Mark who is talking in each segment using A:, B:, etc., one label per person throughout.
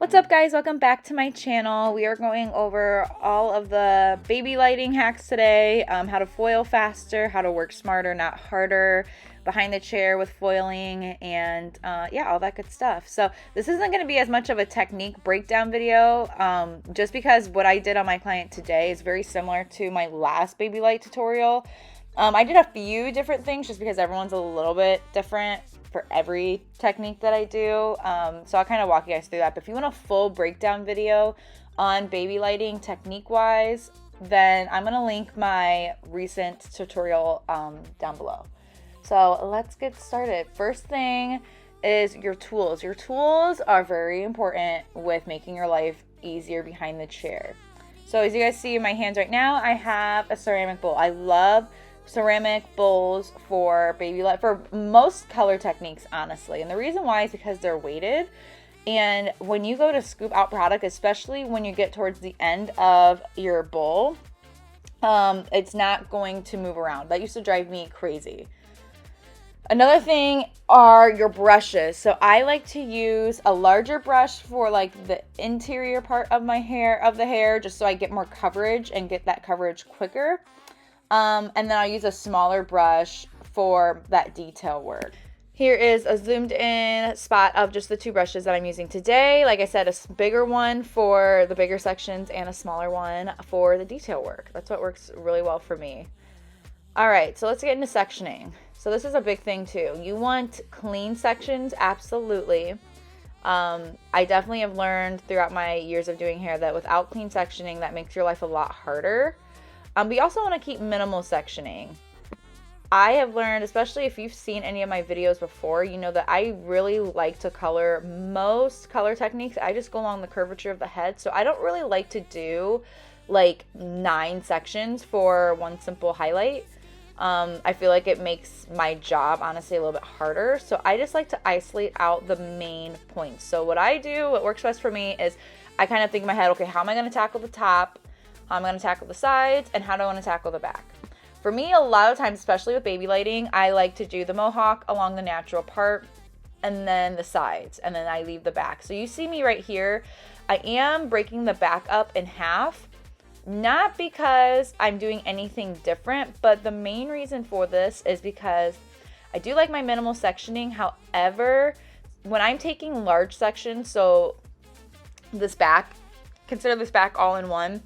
A: What's up, guys? Welcome back to my channel. We are going over all of the baby lighting hacks today, how to foil faster, how to work smarter, not harder, behind the chair with foiling, and yeah, all that good stuff. So this isn't going to be as much of a technique breakdown video, just because what I did on my client today is very similar to my last baby light tutorial. I did a few different things just because everyone's a little bit different for every technique that I do. So I'll kind of walk you guys through that. But if you want a full breakdown video on baby lighting technique wise, then I'm going to link my recent tutorial down below. So let's get started. First thing is your tools. Your tools are very important with making your life easier behind the chair. So as you guys see in my hands right now, I have a ceramic bowl. I love ceramic bowls for baby light, for most color techniques, honestly. And the reason why is because they're weighted, and when you go to scoop out product, especially when you get towards the end of your bowl, it's not going to move around. That used to drive me crazy. Another thing are your brushes. So I like to use a larger brush for like the interior part of my hair, just so I get more coverage and get that coverage quicker. And then I'll use a smaller brush for that detail work. Here is a zoomed in spot of just the two brushes that I'm using today. Like I said, a bigger one for the bigger sections and a smaller one for the detail work. That's what works really well for me. All right, so let's get into sectioning. So this is a big thing too. You want clean sections, absolutely. I definitely have learned throughout my years of doing hair that without clean sectioning, that makes your life a lot harder. But you also want to keep minimal sectioning. I have learned, especially if you've seen any of my videos before, you know that I really like to color most color techniques. I just go along the curvature of the head. So I don't really like to do like 9 sections for one simple highlight. I feel like it makes my job, honestly, a little bit harder. So I just like to isolate out the main points. So what I do, what works best for me is I kind of think in my head, okay, how am I going to tackle the top? How am I going to tackle the sides? And how do I want to tackle the back? For me, a lot of times, especially with baby lighting, I like to do the mohawk along the natural part and then the sides, and then I leave the back. So you see me right here. I am breaking the back up in half, not because I'm doing anything different, but the main reason for this is because I do like my minimal sectioning. However, when I'm taking large sections, so this back, consider this back all in one.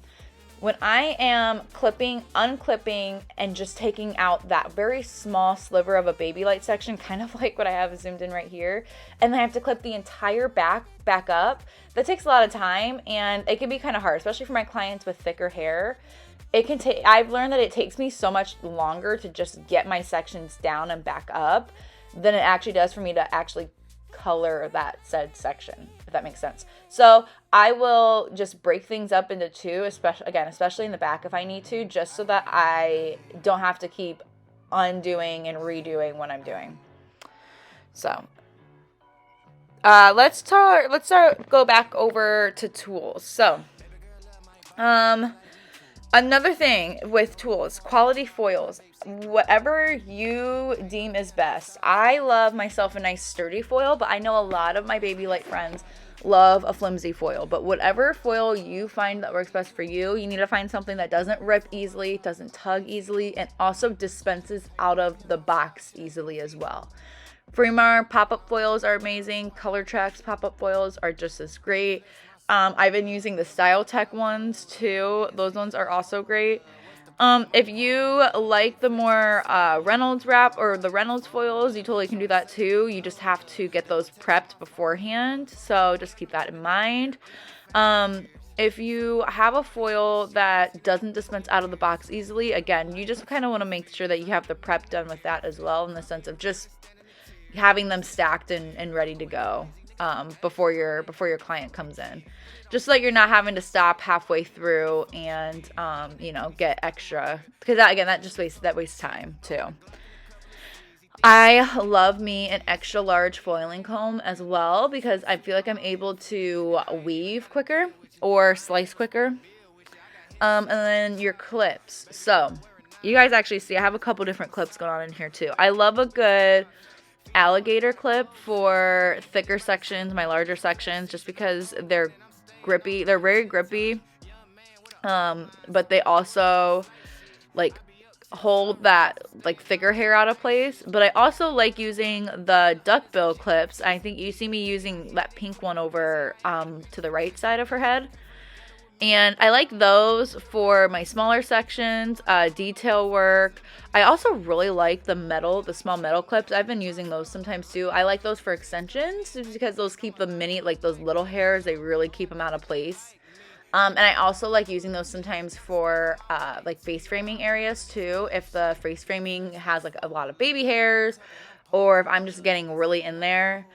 A: When I am clipping, unclipping, and just taking out that very small sliver of a baby light section, kind of like what I have zoomed in right here, and then I have to clip the entire back up, that takes a lot of time, and it can be kind of hard, especially for my clients with thicker hair. It can take, I've learned that it takes me so much longer to just get my sections down and back up than it actually does for me to actually color that said section, if that makes sense. So I will just break things up into two, especially in the back if I need to, just so that I don't have to keep undoing and redoing what I'm doing. So let's go back over to tools. So another thing with tools, quality foils, whatever you deem is best. I love myself a nice sturdy foil, but I know a lot of my baby light friends love a flimsy foil. But whatever foil you find that works best for you, you need to find something that doesn't rip easily, doesn't tug easily, and also dispenses out of the box easily as well. Fremar pop-up foils are amazing. Color Tracks pop-up foils are just as great. I've been using the Style Tech ones too. Those ones are also great. If you like the more Reynolds wrap or the Reynolds foils, you totally can do that too. You just have to get those prepped beforehand. So just keep that in mind. If you have a foil that doesn't dispense out of the box easily, again, you just kind of want to make sure that you have the prep done with that as well, in the sense of just having them stacked and ready to go before your client comes in, just so that you're not having to stop halfway through and get extra, because that just wastes time too. I love me an extra large foiling comb as well, because I feel like I'm able to weave quicker or slice quicker. And then your clips. So you guys actually see I have a couple different clips going on in here too. I love a good alligator clip for thicker sections, my larger sections, just because they're grippy. They're very grippy. But they also like hold that like thicker hair out of place. But I also like using the duckbill clips. I think you see me using that pink one over to the right side of her head. And I like those for my smaller sections, detail work. I also really like the small metal clips. I've been using those sometimes too. I like those for extensions just because those keep the mini, like those little hairs, they really keep them out of place. And I also like using those sometimes for like face framing areas too. If the face framing has like a lot of baby hairs, or if I'm just getting really in there.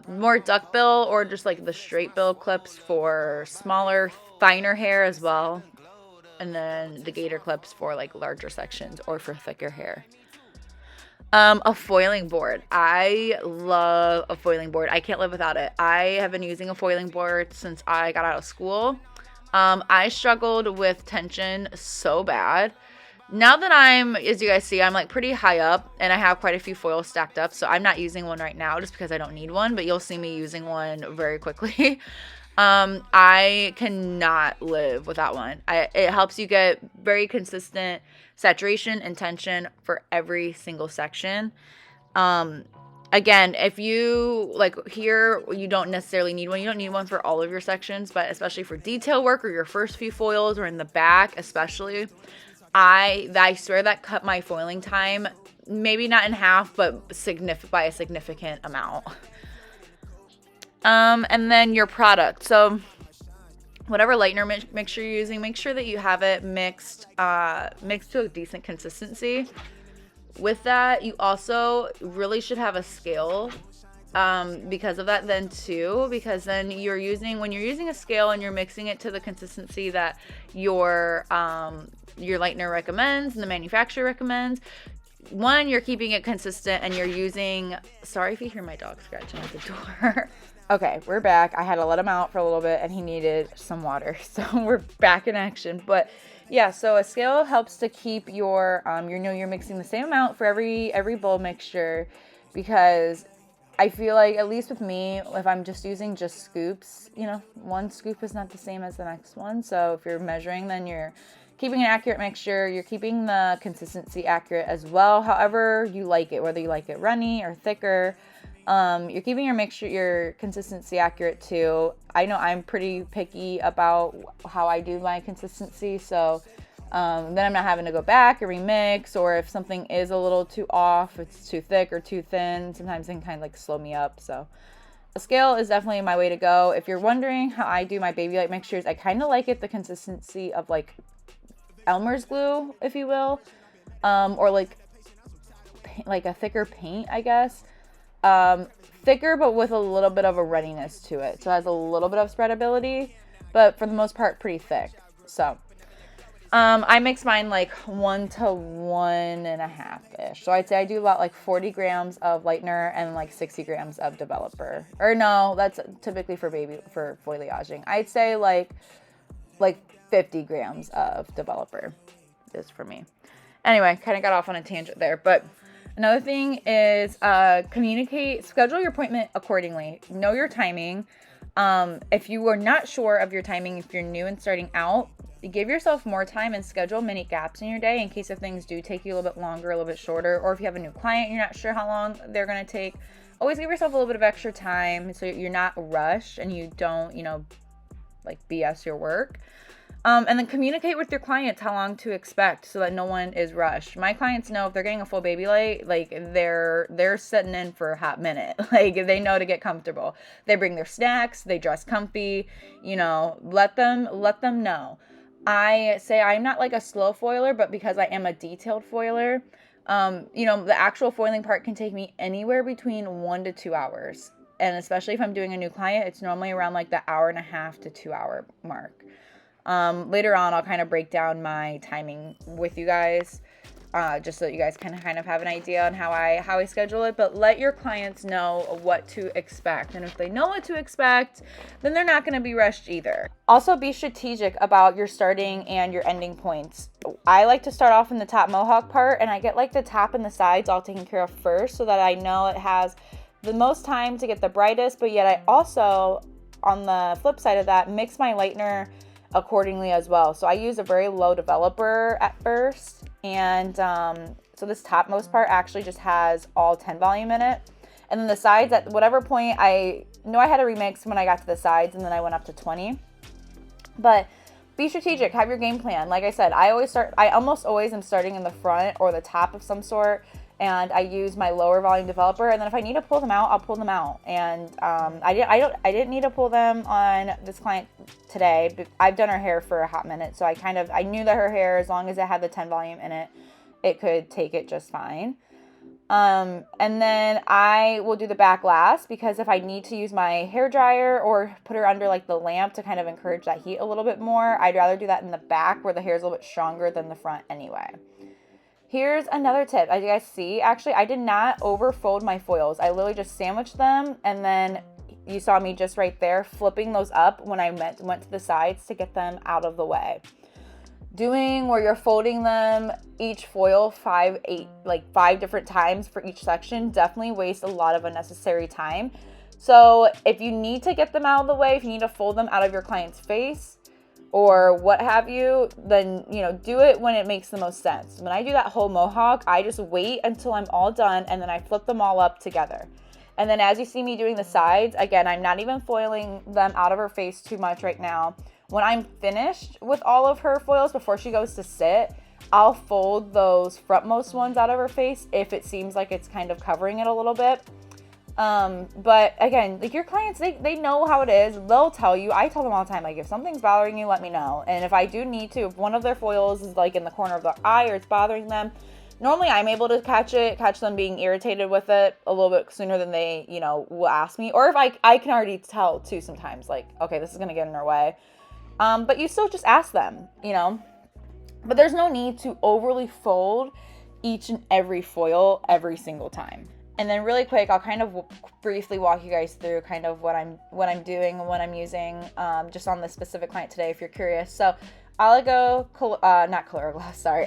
A: More duckbill or just like the straight bill clips for smaller, finer hair as well. And then the gator clips for like larger sections or for thicker hair. A foiling board. I love a foiling board. I can't live without it. I have been using a foiling board since I got out of school. I struggled with tension so bad. Now that as you guys see, I'm like pretty high up and I have quite a few foils stacked up. So I'm not using one right now just because I don't need one, but you'll see me using one very quickly. I cannot live without one. It helps you get very consistent saturation and tension for every single section. Again, if you like here, you don't necessarily need one. You don't need one for all of your sections, but especially for detail work or your first few foils or in the back, especially. I swear that cut my foiling time, maybe not in half, but by a significant amount. And then your product. So whatever lightener mixture you're using, make sure that you have it mixed to a decent consistency. With that, you also really should have a scale because of that then too, because then when you're using a scale and you're mixing it to the consistency that your lightener recommends and the manufacturer recommends, one, you're keeping it consistent and you're using, sorry if you hear my dog scratching at the door. Okay, we're back. I had to let him out for a little bit and he needed some water. So we're back in action. But yeah, so a scale helps to keep you're mixing the same amount for every bowl mixture, because I feel like, at least with me, if I'm just using scoops, one scoop is not the same as the next one. So if you're measuring, then you're keeping an accurate mixture. You're keeping the consistency accurate as well, however you like it, whether you like it runny or thicker. You're keeping your consistency accurate too. I know I'm pretty picky about how I do my consistency, so then I'm not having to go back and remix, or if something is a little too off, it's too thick or too thin, sometimes it can kind of like slow me up. So a scale is definitely my way to go. If you're wondering how I do my Babylight mixtures, I kind of like it the consistency of like Elmer's glue, if you will, or like a thicker paint, I guess. Thicker, but with a little bit of a runniness to it. So it has a little bit of spreadability, but for the most part, pretty thick. So, I mix mine like 1 to 1.5-ish. So I'd say I do about like 40 grams of lightener and like 60 grams of developer. Or no, that's typically for foliaging. I'd say like 50 grams of developer is for me. Anyway, kind of got off on a tangent there, but another thing is schedule your appointment accordingly. Know your timing. If you are not sure of your timing, if you're new and starting out, give yourself more time and schedule many gaps in your day in case if things do take you a little bit longer, a little bit shorter, or if you have a new client, you're not sure how long they're going to take. Always give yourself a little bit of extra time so you're not rushed and you don't, like BS your work. And then communicate with your clients how long to expect so that no one is rushed. My clients know if they're getting a full Babylight, like they're sitting in for a hot minute. Like they know to get comfortable. They bring their snacks, they dress comfy, let them know. I say I'm not like a slow foiler, but because I am a detailed foiler, the actual foiling part can take me anywhere between 1 to 2 hours. And especially if I'm doing a new client, it's normally around like the 1.5 to 2 hour mark. Later on, I'll kind of break down my timing with you guys. just so that you guys can kind of have an idea on how I schedule it. But let your clients know what to expect. And if they know what to expect, then they're not going to be rushed either. Also, be strategic about your starting and your ending points. I like to start off in the top mohawk part, and I get like the top and the sides all taken care of first so that I know it has the most time to get the brightest, but yet I also, on the flip side of that, mix my lightener accordingly as well. So I use a very low developer at first, and so this topmost part actually just has all 10 volume in it, and then the sides at whatever point, I know I had a remix when I got to the sides, and then I went up to 20. But be strategic, have your game plan. Like I said, I almost always am starting in the front or the top of some sort, and I use my lower volume developer, and then if I need to pull them out, I'll pull them out. And I didn't need to pull them on this client today, but I've done her hair for a hot minute, so I knew that her hair, as long as it had the 10 volume in it, it could take it just fine. And then I will do the back last, because if I need to use my hair dryer or put her under like the lamp to kind of encourage that heat a little bit more, I'd rather do that in the back where the hair is a little bit stronger than the front anyway. Here's another tip. As you guys see, actually, I did not overfold my foils. I literally just sandwiched them, and then you saw me just right there flipping those up when I went to the sides to get them out of the way. Doing where you're folding them, each foil 5 different times for each section, definitely wastes a lot of unnecessary time. So if you need to get them out of the way, if you need to fold them out of your client's face, or what have you, then, do it when it makes the most sense. When I do that whole mohawk, I just wait until I'm all done, and then I flip them all up together. And then as you see me doing the sides, again, I'm not even foiling them out of her face too much right now. When I'm finished with all of her foils, before she goes to sit, I'll fold those frontmost ones out of her face if it seems like it's kind of covering it a little bit. But again, like, your clients, they know how it is. They'll tell you. I tell them all the time, like, if something's bothering you, let me know. And if I do need to, if one of their foils is like in the corner of their eye or it's bothering them, normally I'm able to catch them being irritated with it a little bit sooner than they, will ask me. Or if I can already tell too sometimes, like, okay, this is going to get in their way. But you still just ask them, but there's no need to overly fold each and every foil every single time. And then really quick, I'll kind of briefly walk you guys through kind of what I'm doing and what I'm using just on this specific client today, if you're curious. So Oligo,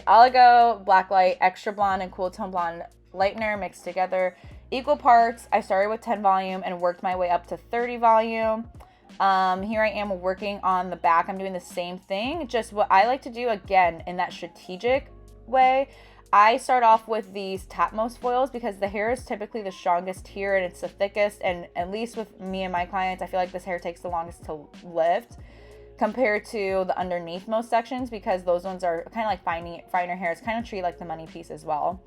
A: Oligo, Blacklight, Extra Blonde, and Cool Tone Blonde lightener mixed together. Equal parts. I started with 10 volume and worked my way up to 30 volume. Here I am working on the back. I'm doing the same thing. Just what I like to do, again, in that strategic way, I start off with these topmost foils because the hair is typically the strongest here and it's the thickest, and at least with me and my clients, I feel like this hair takes the longest to lift compared to the underneath most sections, because those ones are kind of like finer hair. It's kind of treated like the money piece as well.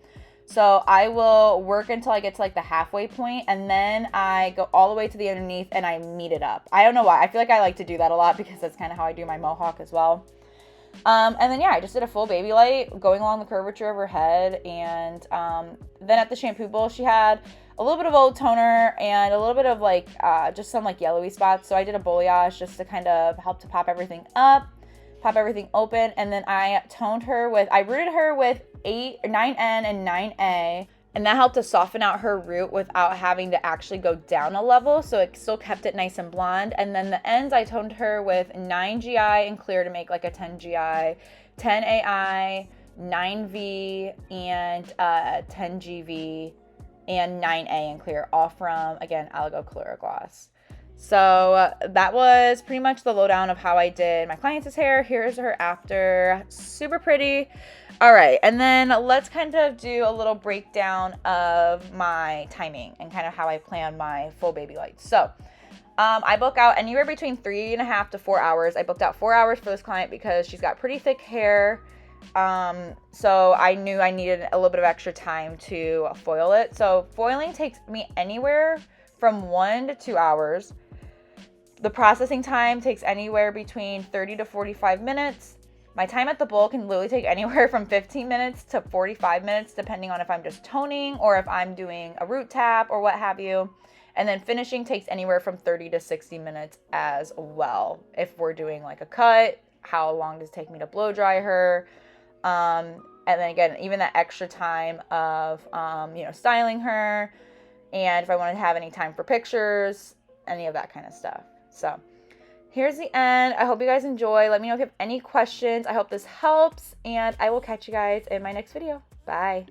A: So I will work until I get to like the halfway point, and then I go all the way to the underneath and I meet it up. I don't know why. I feel like I like to do that a lot because that's kind of how I do my mohawk as well. And then, yeah, I just did a full baby light going along the curvature of her head. And then at the shampoo bowl, she had a little bit of old toner and a little bit of like just some like yellowy spots. So I did a balayage just to kind of help to pop everything up, pop everything open. And then I toned her I rooted her with 9N and 9A. And that helped to soften out her root without having to actually go down a level. So it still kept it nice and blonde. And then the ends, I toned her with 9GI and clear to make like a 10GI, 10AI, 9V, and 10GV, and 9A and clear, all from, again, Oligo Clear Gloss. So that was pretty much the lowdown of how I did my client's hair. Here's her after. Super pretty. All right, and then let's kind of do a little breakdown of my timing and kind of how I plan my full baby lights. So I book out anywhere between 3.5 to 4 hours. I booked out 4 hours for this client because she's got pretty thick hair. So I knew I needed a little bit of extra time to foil it. So foiling takes me anywhere from 1 to 2 hours. The processing time takes anywhere between 30 to 45 minutes. My time at the bowl can literally take anywhere from 15 minutes to 45 minutes, depending on if I'm just toning or if I'm doing a root tap or what have you. And then finishing takes anywhere from 30 to 60 minutes as well. If we're doing like a cut, how long does it take me to blow dry her? And then again, even that extra time of, you know, styling her, and if I wanted to have any time for pictures, any of that kind of stuff. So here's the end. I hope you guys enjoy. Let me know if you have any questions. I hope this helps, and I will catch you guys in my next video. Bye.